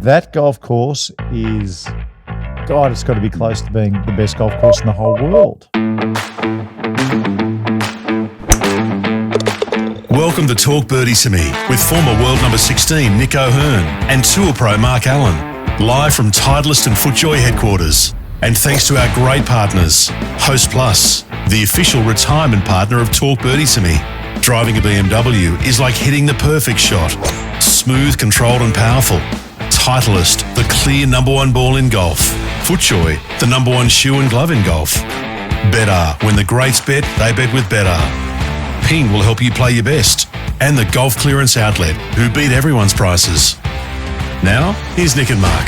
That golf course is, God, it's got to be close to being the best golf course in the whole world. Welcome to Talk Birdie To Me with former world number 16 Nick O'Hearn and Tour Pro Mark Allen, live from Titleist and FootJoy headquarters. And thanks to our great partners, Host Plus, the official retirement partner of Talk Birdie To Me. Driving a BMW is like hitting the perfect shot. Smooth, controlled and powerful. Titleist, the clear number one ball in golf. FootJoy, the number one shoe and glove in golf. Better, when the greats bet, they bet with Better. Ping will help you play your best. And the Golf Clearance Outlet, who beat everyone's prices. Now, here's Nick and Mark.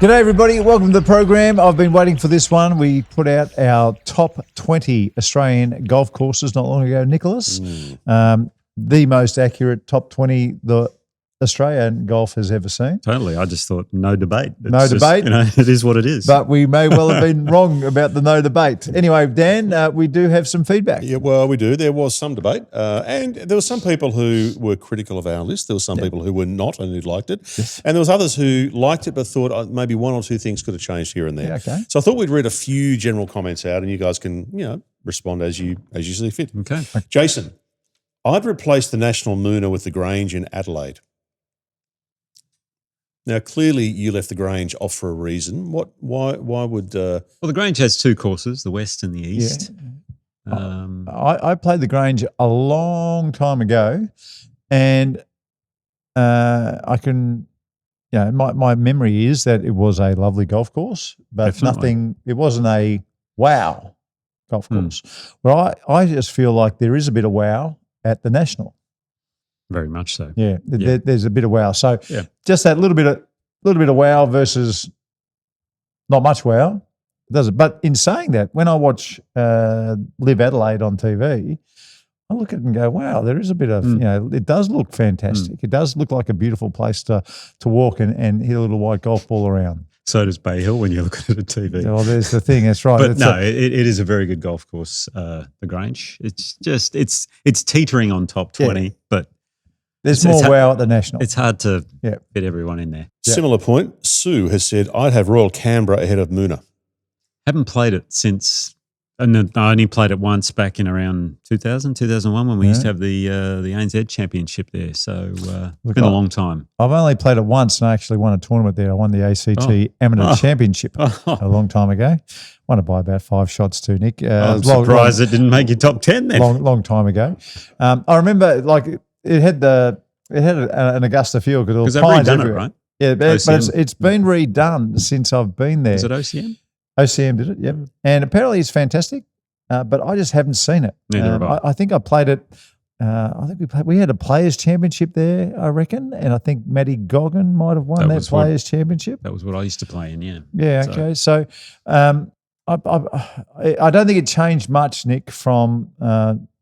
G'day everybody, welcome to the program. I've been waiting for this one. We put out our top 20 Australian golf courses not long ago, Nicholas. The most accurate top 20 the Australian golf has ever seen. Totally. I just thought no debate. Debate. It is what it is. But we may well have been wrong about the no debate. Anyway, Dan, we do have some feedback. Yeah, well, we do. There was some debate. And there were some people who were critical of our list. There were some people who were not and who liked it. Yes. And there was others who liked it but thought maybe one or two things could have changed here and there. Yeah, okay. So I thought we'd read a few general comments out and you guys can, respond as you see fit. Okay. Jason, I'd replace the National Mooner with the Grange in Adelaide. Now, clearly, you left the Grange off for a reason. Why would? Well, the Grange has two courses, the west and the east. Yeah. I played the Grange a long time ago, and I can, my memory is that it was a lovely golf course, but Definitely. it wasn't a wow golf course. Well, I just feel like there is a bit of wow at the National. Very much so. Yeah, there's a bit of wow. So Yeah. just that little bit of wow versus not much wow. Does it? But in saying that, when I watch Live Adelaide on TV, I look at it and go, wow, there is a bit of, it does look fantastic. It does look like a beautiful place to walk and hit a little white golf ball around. So does Bay Hill when you look at it on TV. Well, there's the thing. That's right. But it is a very good golf course, the Grange. It's just, it's teetering on top 20, but there's more wow at the National. it's hard to fit everyone in there. Yeah. Similar point. Sue has said, I'd have Royal Canberra ahead of Mooner. Haven't played it since, and I only played it once back in around 2000, 2001 when we used to have the ANZ Championship there. So it's been a long time. I've only played it once and I actually won a tournament there. I won the ACT Amateur Championship a long time ago. Won it by about 5 shots too, Nick. I'm surprised it didn't make your top 10 then. Long time ago. I remember it had an Augusta field because they've pines redone everywhere. it, right? Yeah, but it's been redone since I've been there. Is it OCM? OCM did it, yep. And apparently it's fantastic, but I just haven't seen it. Neither have I. I think I played it. I think we had a Players' Championship there, I reckon, and I think Matty Goggin might have won that Players' Championship. That was what I used to play in, yeah. Yeah, okay. So I don't think it changed much, Nick, from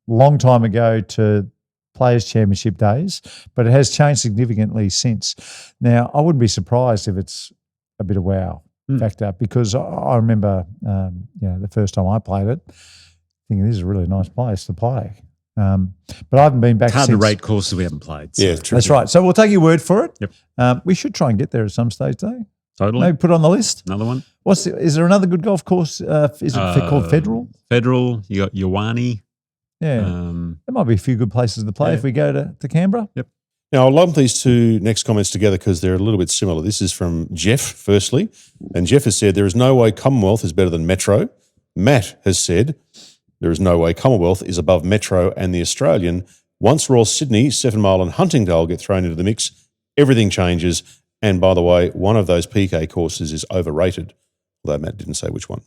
long time ago to Players' Championship days, but it has changed significantly since. Now, I wouldn't be surprised if it's a bit of wow factor because I remember, the first time I played it, thinking this is a really nice place to play. But I haven't been back since. Hard to rate courses we haven't played. So. Yeah, true. That's right. So we'll take your word for it. Yep. We should try and get there at some stage, though. Totally. Maybe put it on the list. Another one. Is there another good golf course? Is it called Federal? Federal. You got Yawani. Yeah. There might be a few good places to play if we go to Canberra. Yep. Now, I'll lump these two next comments together because they're a little bit similar. This is from Jeff, firstly. And Jeff has said, there is no way Commonwealth is better than Metro. Matt has said, there is no way Commonwealth is above Metro and the Australian. Once Royal Sydney, 7 Mile and Huntingdale get thrown into the mix, everything changes. And by the way, one of those PK courses is overrated, although Matt didn't say which one.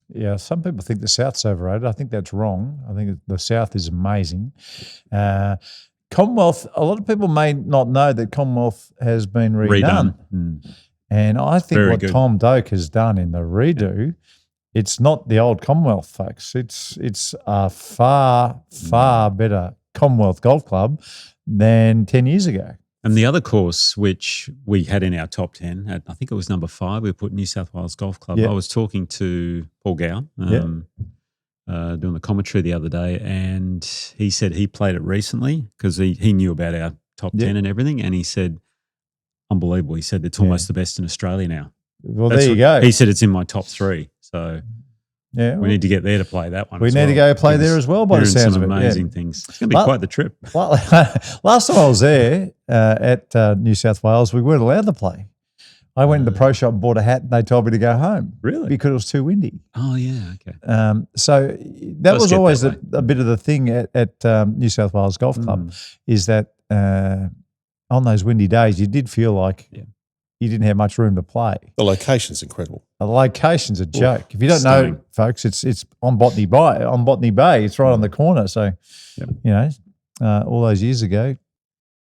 Yeah, some people think the South's overrated. I think that's wrong. I think the South is amazing. Commonwealth, a lot of people may not know that Commonwealth has been redone. And I think Very what good. Tom Doak has done in the redo, it's not the old Commonwealth, folks. It's a far, far better Commonwealth Golf Club than 10 years ago. And the other course, which we had in our top 10, I think it was number 5, we put New South Wales Golf Club. Yeah. I was talking to Paul Gow, doing the commentary the other day, and he said he played it recently because he knew about our top 10 and everything. And he said, unbelievable. He said, it's almost the best in Australia now. Well, there you go. He said it's in my top 3. So yeah, we need to get there to play that one. We need to go play there as well, by the sounds of it. Amazing things. It's going to be quite the trip. Well, last time I was there at New South Wales, we weren't allowed to play. I went to the pro shop and bought a hat, and they told me to go home. Really? Because it was too windy. Oh, yeah, okay. So that was always a bit of the thing at New South Wales Golf Club is that on those windy days, you did feel like you didn't have much room to play. The location's incredible. The location's a joke. If you don't know, folks, it's on Botany Bay. It's right on the corner. So, all those years ago,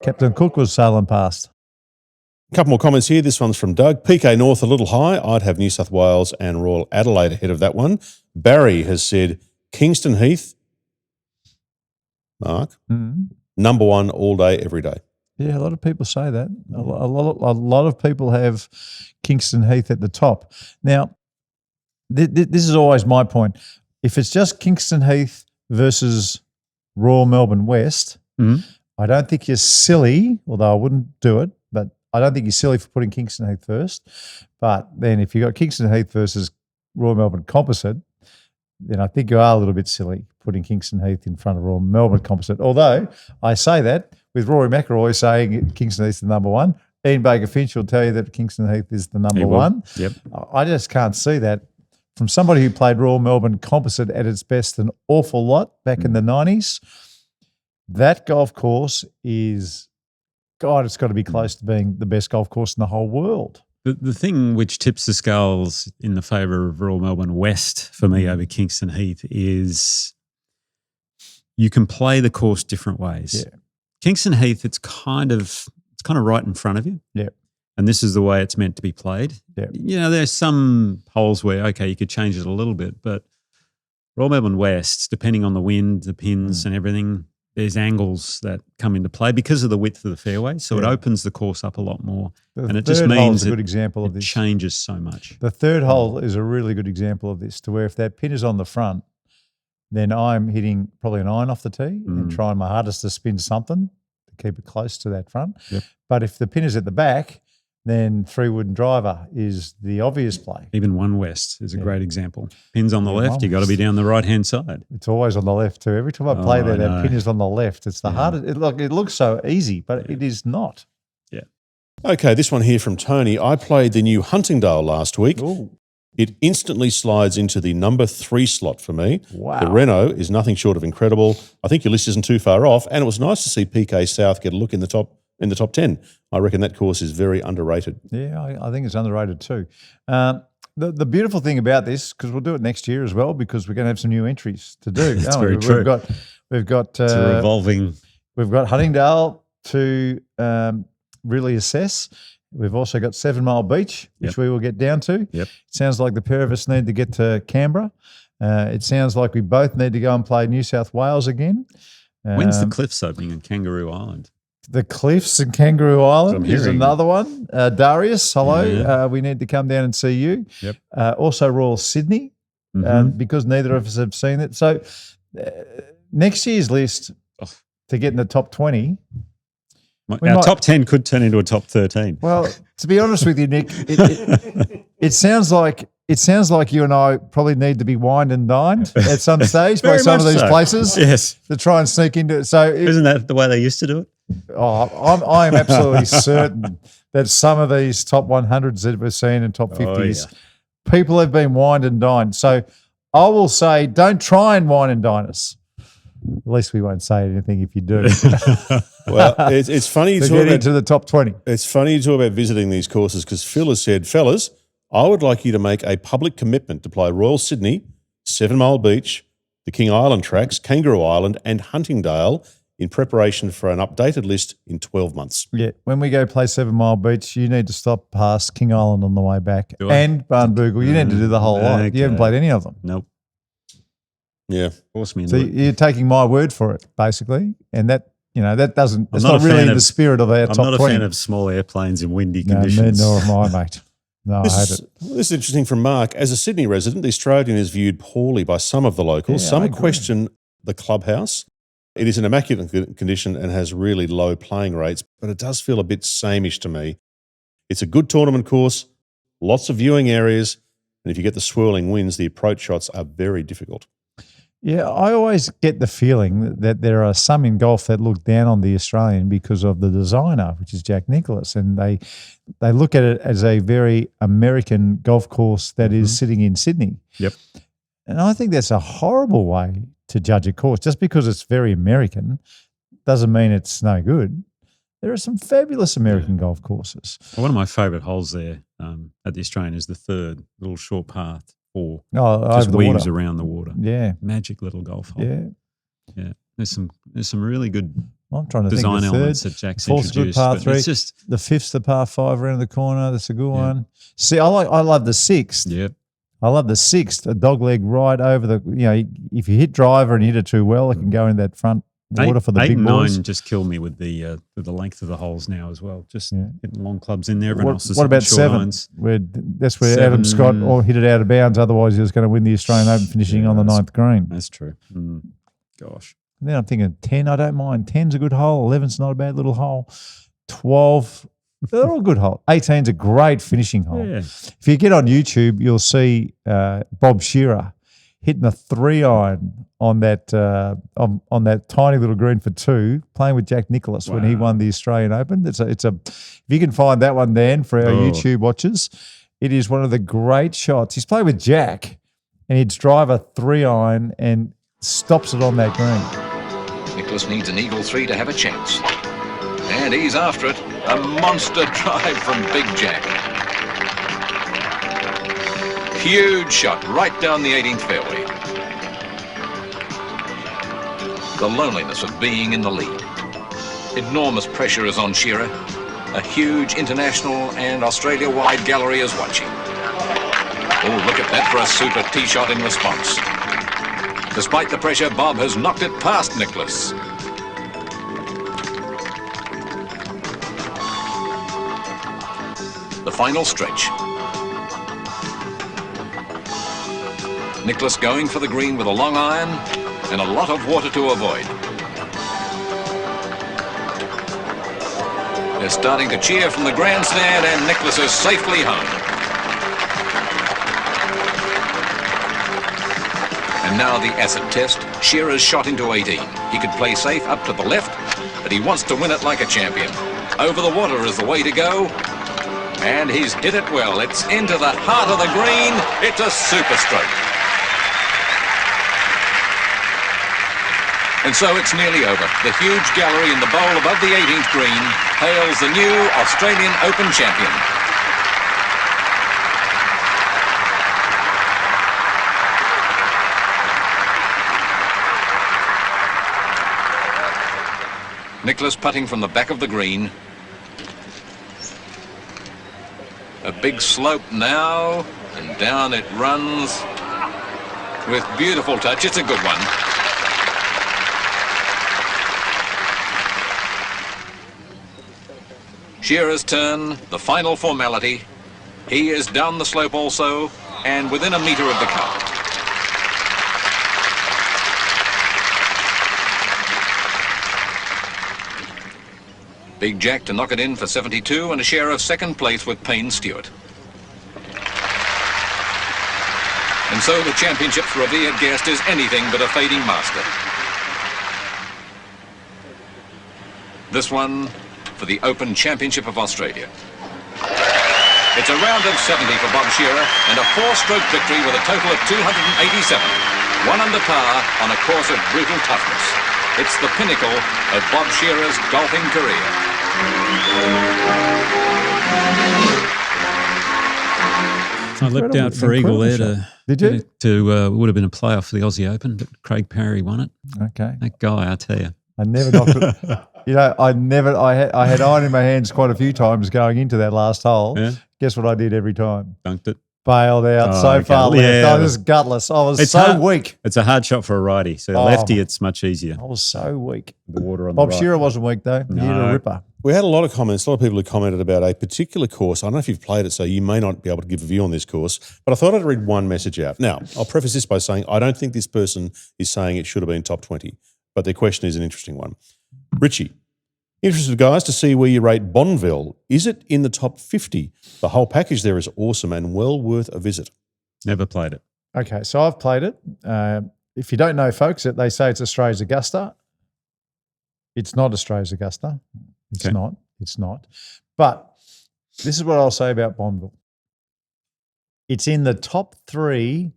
Captain Cook was sailing past. A couple more comments here. This one's from Doug. PK North a little high. I'd have New South Wales and Royal Adelaide ahead of that one. Barry has said Kingston Heath, Mark, number 1 all day, every day. Yeah, a lot of people say that. A lot of people have Kingston Heath at the top. Now, this is always my point. If it's just Kingston Heath versus Royal Melbourne West, I don't think you're silly, although I wouldn't do it, but I don't think you're silly for putting Kingston Heath first. But then if you've got Kingston Heath versus Royal Melbourne Composite, then I think you are a little bit silly putting Kingston Heath in front of Royal Melbourne Composite. Although I say that with Rory McIlroy saying Kingston Heath is the number 1. Ian Baker Finch will tell you that Kingston Heath is the number 1. Yep. I just can't see that. From somebody who played Royal Melbourne Composite at its best an awful lot back in the 90s, that golf course is, God, it's got to be close to being the best golf course in the whole world. The thing which tips the scales in the favour of Royal Melbourne West for me over Kingston Heath is you can play the course different ways. Yeah. Kingston Heath, it's kind of right in front of you. Yeah. And this is the way it's meant to be played. Yeah. There's some holes where, okay, you could change it a little bit, but Royal Melbourne West, depending on the wind, the pins and everything, there's angles that come into play because of the width of the fairway. So it opens the course up a lot more. And it just means a good example of this. Changes so much. The third hole is a really good example of this, to where if that pin is on the front, then I'm hitting probably an iron off the tee and trying my hardest to spin something to keep it close to that front. Yep. But if the pin is at the back, then 3-wood driver is the obvious play. Even One West is a great example. Pin's on the left, you got to be down the right-hand side. It's always on the left too. Every time I play there, that pin is on the left. It's the hardest. It looks so easy, but it is not. Yeah. Okay, this one here from Tony. I played the new Huntingdale last week. Ooh. It instantly slides into the number 3 slot for me. Wow. The Renault is nothing short of incredible. I think your list isn't too far off, and it was nice to see PK South get a look in the top 10. I reckon that course is very underrated. Yeah, I think it's underrated too. The beautiful thing about this, because we'll do it next year as well, because we're going to have some new entries to do. That's very true. We've got it's a revolving. We've got Huntingdale to really assess. We've also got 7 Mile Beach, which we will get down to. Yep. It sounds like the pair of us need to get to Canberra. It sounds like we both need to go and play New South Wales again. When's the Cliffs opening in Kangaroo Island? The Cliffs in Kangaroo Island is hearing. another one. Darius, hello. Yeah. We need to come down and see you. Yep. Also Royal Sydney, because neither of us have seen it. So next year's list to get in the top 20. Our top 10 could turn into a top 13. Well, to be honest with you, Nick, it sounds like you and I probably need to be wined and dined at some stage by some of these places. Yes. To try and sneak into it. So isn't that the way they used to do it? I am absolutely certain that some of these top 100s that we're seeing and top 50s, people have been wined and dined. So I will say, don't try and wine and dine us. At least we won't say anything if you do. Well, it's funny to get into the top 20. It's funny to talk about visiting these courses because Phil has said, fellas, I would like you to make a public commitment to play Royal Sydney, 7 Mile Beach, the King Island tracks, Kangaroo Island and Huntingdale in preparation for an updated list in 12 months. Yeah, when we go play 7 Mile Beach, you need to stop past King Island on the way back and Barnbougle. You need to do the whole lot. You haven't played any of them. Nope. Yeah. Force me so into it. You're taking my word for it, basically, and that doesn't. It's not really the spirit of our top 20. I'm not a fan of small airplanes in windy conditions. Nor am I, mate. No, I hate it. This is interesting from Mark. As a Sydney resident, the Australian is viewed poorly by some of the locals. Yeah, some question the clubhouse. It is in immaculate condition and has really low playing rates, but it does feel a bit sameish to me. It's a good tournament course, lots of viewing areas, and if you get the swirling winds, the approach shots are very difficult. Yeah, I always get the feeling that there are some in golf that look down on the Australian because of the designer, which is Jack Nicklaus, and they look at it as a very American golf course that is sitting in Sydney. Yep. And I think that's a horrible way to judge a course. Just because it's very American doesn't mean it's no good. There are some fabulous American golf courses. Well, one of my favourite holes there at the Australian is the third little short par 4. Oh, just over the weaves water. around the water. Yeah. Magic little golf hole. Yeah. Yeah. There's some really good I'm trying to design think. The elements third, that Jack's fourth's a good introduced. par but 3. it's just The fifth's the par 5 around the corner. That's a good one. See, I love the sixth. Yep. I love the sixth, a dog leg right over the, if you hit driver and hit it too well, it can go in that front water for the 8 big and boys. 9 just kill me with the length of the holes now as well. Just hitting long clubs in there. Everyone else is What about hitting short 7? irons. That's where 7, Adam Scott hit it out of bounds. Otherwise, he was going to win the Australian Open finishing on the 9th green. That's true. Gosh. And then I'm thinking 10, I don't mind. 10's a good hole. 11's not a bad little hole. 12, they're all good holes. 18's a great finishing hole. Yeah. If you get on YouTube, you'll see Bob Shearer hitting a 3-iron on that on that tiny little green for 2, playing with Jack Nicklaus when he won the Australian Open. It's a if you can find that one, Dan, for our YouTube watchers, it is one of the great shots. He's playing with Jack, and he'd drive a 3-iron and stops it on that green. Nicklaus needs an eagle 3 to have a chance. And he's after it. A monster drive from Big Jack. Huge shot right down the 18th fairway. The loneliness of being in the lead. Enormous pressure is on Shearer. A huge international and Australia-wide gallery is watching. Oh, look at that for a super tee shot in response. Despite the pressure, Bob has knocked it past Nicklaus. The final stretch. Nicklaus going for the green with a long iron and a lot of water to avoid. They're starting to cheer from the grandstand and Nicklaus is safely home. And now the acid test. Shearer's shot into 18. He could play safe up to the left, but he wants to win it like a champion. Over the water is the way to go. And he's hit it well. It's into the heart of the green. It's a super stroke. And so it's nearly over. The huge gallery in the bowl above the 18th green hails the new Australian Open champion. Nicklaus putting from the back of the green. A big slope now, and down it runs with beautiful touch. It's a good one. Shearer's turn, the final formality. He is down the slope also, and within a metre of the cup. Big Jack to knock it in for 72 and a share of second place with Payne Stewart. And so the championship's revered guest is anything but a fading master. This one for the Open Championship of Australia. It's a round of 70 for Bob Shearer and a 4-stroke victory with a total of 287. 1 under par on a course of brutal toughness. It's the pinnacle of Bob Shearer's golfing career. I leapt out for Eagle there Did you? to would have been a playoff for the Aussie Open, but Craig Parry won it. Okay. That guy, I tell you. I never knocked it. I had iron in my hands quite a few times going into that last hole. Yeah. Guess what I did every time? Dunked it. Bailed out Oh, so okay. far left. Yeah, I was gutless. I was It's so hard. weak. It's a hard shot for a righty. So Oh. lefty, it's much easier. I was so weak. The water on Bob the right. Shearer wasn't weak though. He hit a No. ripper. We had a lot of comments, a lot of people who commented about a particular course. I don't know if you've played it, so you may not be able to give a view on this course, but I thought I'd read one message out. Now, I'll preface this by saying I don't think this person is saying it should have been top 20, but their question is an interesting one. Richie, interested, guys, to see where you rate Bonville. Is it in the top 50? The whole package there is awesome and well worth a visit. Never played it. Okay, so I've played it. If you don't know, folks, that they say it's Australia's Augusta. It's not Australia's Augusta. It's Okay. not. It's not. But this is what I'll say about Bonville. It's in the top 3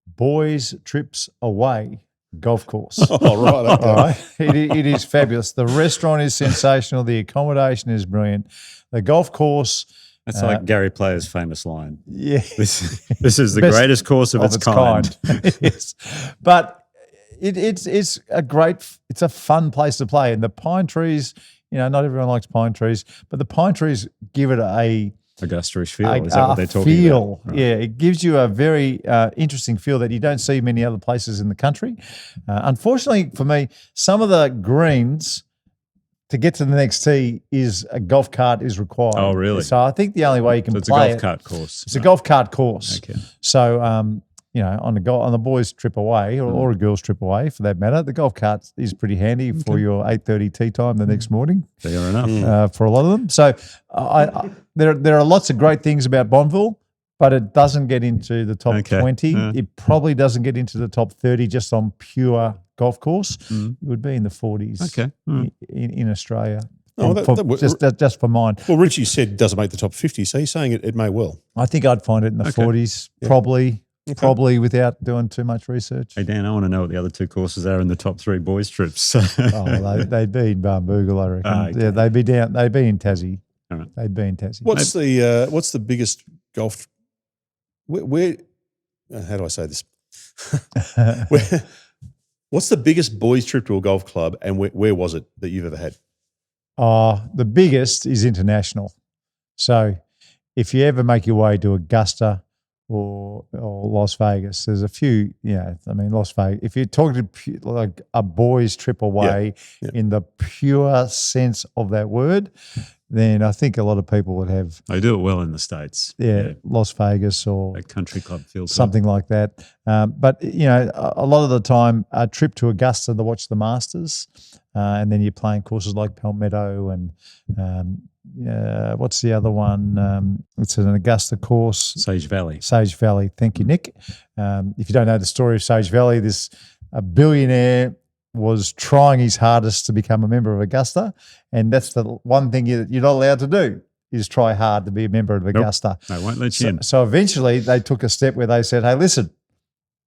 boys' trips away golf course. Oh, right. Okay. All right. It is fabulous. The restaurant is sensational. The accommodation is brilliant. The golf course. That's like Gary Player's famous line. Yeah. This is the Best greatest course of its kind. Yes. But it's a fun place to play. And the pine trees, not everyone likes pine trees, but the pine trees give it a Augusta-ish feel. Is that what they're talking feel. about? Right. Yeah, it gives you a very interesting feel that you don't see many other places in the country. Unfortunately for me, some of the greens to get to the next tee is a golf cart is required. Oh, really? So I think the only way you can So it's a play golf it, cart course. it's a golf cart course. Okay. So on the boys' trip away or a girls' trip away for that matter, the golf cart is pretty handy for your 8:30 tee time the next morning. Fair enough. For a lot of them. So there are lots of great things about Bonville, but it doesn't get into the top 20. It probably doesn't get into the top 30 just on pure golf course. It would be in the 40s Okay. in Australia. Oh, Just for mine. Well, Richie said it doesn't make the top 50, so he's saying it may well. I think I'd find it in the 40s, probably without doing too much research. Hey, Dan, I want to know what the other 2 courses are in the top 3 boys' trips. They'd be in Barnbougle, I reckon. Okay. Yeah, they'd be in Tassie. All right. They'd be in Tassie. What's the biggest golf? Where how do I say this? What's the biggest boys' trip to a golf club, and where was it that you've ever had? The biggest is international. So if you ever make your way to Augusta or Las Vegas, there's a few, Las Vegas, if you're talking to like a boys' trip away in the pure sense of that word, then I think a lot of people would have. They do it well in the States. Las Vegas or a country club field. Something like that. But, a lot of the time, a trip to Augusta to watch the Masters, and then you're playing courses like Palmetto and what's the other one? It's an Augusta course. Sage Valley. Sage Valley. Thank you, Nick. If you don't know the story of Sage Valley, a billionaire was trying his hardest to become a member of Augusta, and that's the one thing you're not allowed to do is try hard to be a member of Augusta. They won't let you in. So eventually they took a step where they said, hey, listen,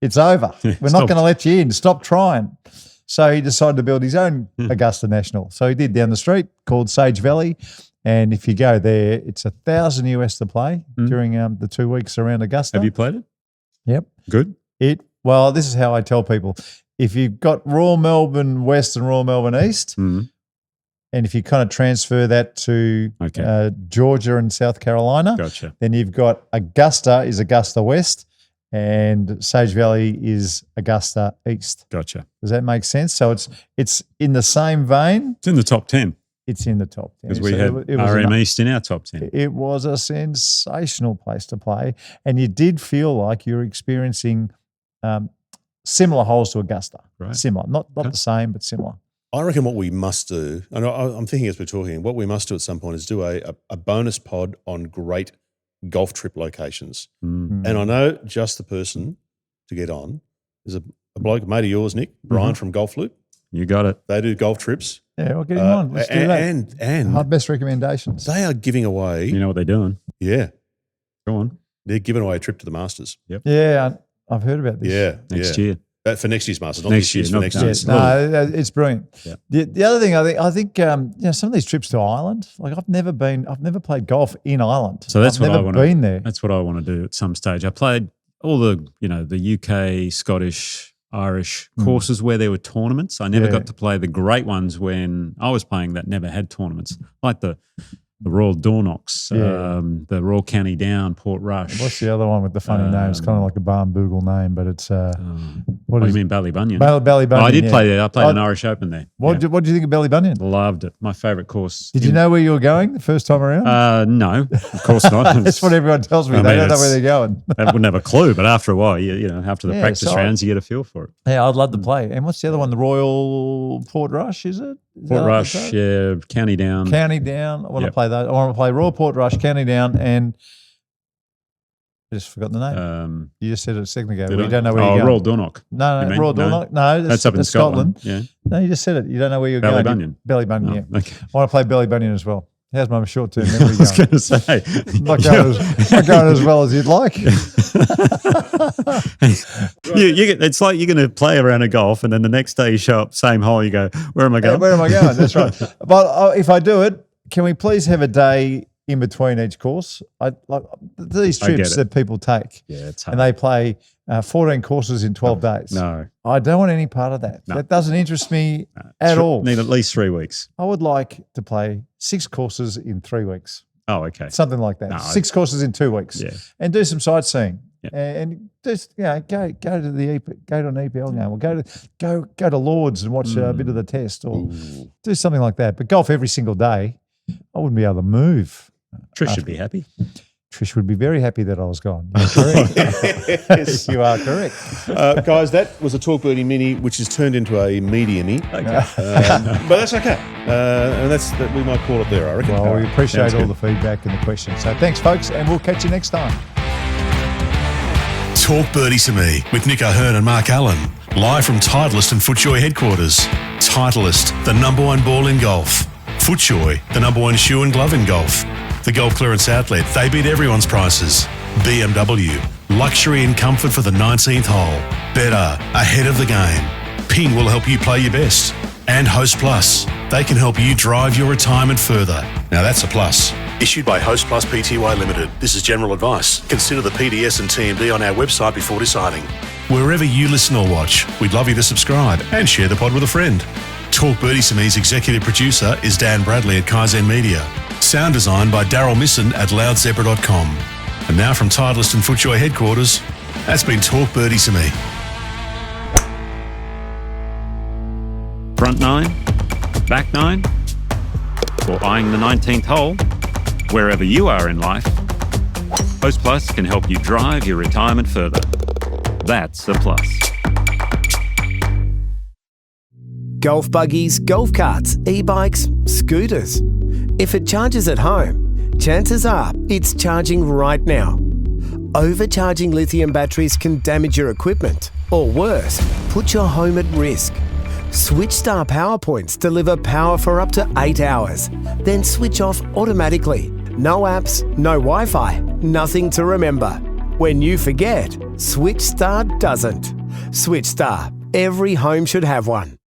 it's over. We're not going to let you in. Stop trying. So he decided to build his own Augusta National. So he did down the street called Sage Valley. And if you go there, it's $1,000 US to play during the 2 weeks around Augusta. Have you played it? Yep. Good? Well, this is how I tell people. If you've got Royal Melbourne West and Royal Melbourne East, and if you kind of transfer that to Georgia and South Carolina, then you've got Augusta is Augusta West and Sage Valley is Augusta East. Gotcha. Does that make sense? So it's in the same vein. It's in the top 10. It's in the top 10. Because we had RM East in our top 10. It was a sensational place to play. And you did feel like you were experiencing similar holes to Augusta. Right. Similar. Not the same, but similar. I reckon what we must do, and I'm thinking as we're talking, what we must do at some point is do a bonus pod on great golf trip locations. And I know just the person to get on is a bloke, a mate of yours, Nick, Brian from Golf Loop. You got it. They do golf trips. Yeah, we'll get him on. Let's do that. And our best recommendations. they are giving away. You know what they're doing. Yeah. Go on. They're giving away a trip to the Masters. Yep. Yeah, I've heard about this. Yeah. Next year. For next year's Masters, not Next this year's, year, for not next this year's. No, it's brilliant. Yeah. The other thing I think some of these trips to Ireland, like I've never played golf in Ireland. So that's I've what I never want been there. That's what I want to do at some stage. I played all the UK, Scottish, Irish courses where there were tournaments. I never got to play the great ones when I was playing that never had tournaments, like the Royal Dornocks, the Royal County Down, Port Rush. What's the other one with the funny name? It's kind of like a Barnbougle name, but it's What do you mean Ballybunion? Ballybunion. I did play there. I played an Oh, Irish Open there. What do you think of Ballybunion? Loved it. My favourite course. Did you know where you were going the first time around? No, of course not. That's what everyone tells me. I They mean, don't know where they're going. They wouldn't have a clue, but after a while, you know, after the Yeah, practice so rounds, you get a feel for it. Yeah, I'd love to play. And what's the other one? The Royal Port Rush, is it? Is Port that Rush, up yeah, County Down. County Down. I want to Yep. play that. I want to play Royal Port Rush, County Down, and I just forgot the name. You just said it a second ago. Did We I? don't know where you're Royal going. Dornoch. No, you mean? Royal No. Dornoch. No, That's up in Scotland. Yeah. No, you just said it. You don't know where you're Ballybunion. going. Ballybunion, yeah. Oh, okay. I want to play Ballybunion as well. How's my short-term memory I was going? going to say. Not going as well as you'd like. It's like you're going to play around a golf, and then the next day you show up, same hole, you go, where am I going? Where am I going? That's right. But if I do it, can we please have a day in between each course? I like these I get trips it. that people take, Yeah, it's hard. and they play 14 courses in 12 days. No. I don't want any part of that. No. That doesn't interest me at all. Need at least 3 weeks. I would like to play 6 courses in 3 weeks, Oh, okay. something like that. No, 6 courses in 2 weeks, Yeah. and do some sightseeing. Yeah. And just go to an EPL game, or go to Lords and watch a bit of the test, or do something like that. But golf every single day, I wouldn't be able to move. Trish should be happy. Trish would be very happy that I was gone. You're correct. Yes, you are correct. Guys, that was a Talk Birdie Mini, which has turned into a medium-y. Okay. But that's okay. And that we might call it there, I reckon. Well, we appreciate Sounds all good. the feedback and the questions. So thanks, folks, and we'll catch you next time. Talk Birdie To Me with Nick O'Hearn and Mark Allen. Live from Titleist and FootJoy headquarters. Titleist, the #1 ball in golf. FootJoy, the #1 shoe and glove in golf. The Golf Clearance Outlet, they beat everyone's prices. BMW, luxury and comfort for the 19th hole. Better, ahead of the game. Ping will help you play your best. And Host Plus, they can help you drive your retirement further. Now that's a plus. Issued by Host Plus Pty Limited. This is general advice. Consider the PDS and TMD on our website before deciding. Wherever you listen or watch, we'd love you to subscribe and share the pod with a friend. Talk Birdie To Me's executive producer is Dan Bradley at Kaizen Media. Sound design by Daryl Misson at loudzebra.com. And now from Titleist and FootJoy headquarters, that's been Talk Birdie To Me. Front 9, back 9, or eyeing the 19th hole, wherever you are in life, Host Plus can help you drive your retirement further. That's a plus. Golf buggies, golf carts, e-bikes, scooters. If it charges at home, chances are it's charging right now. Overcharging lithium batteries can damage your equipment, or worse, put your home at risk. SwitchStar power points deliver power for up to 8 hours, then switch off automatically. No apps, no Wi-Fi, nothing to remember. When you forget, SwitchStar doesn't. SwitchStar, every home should have one.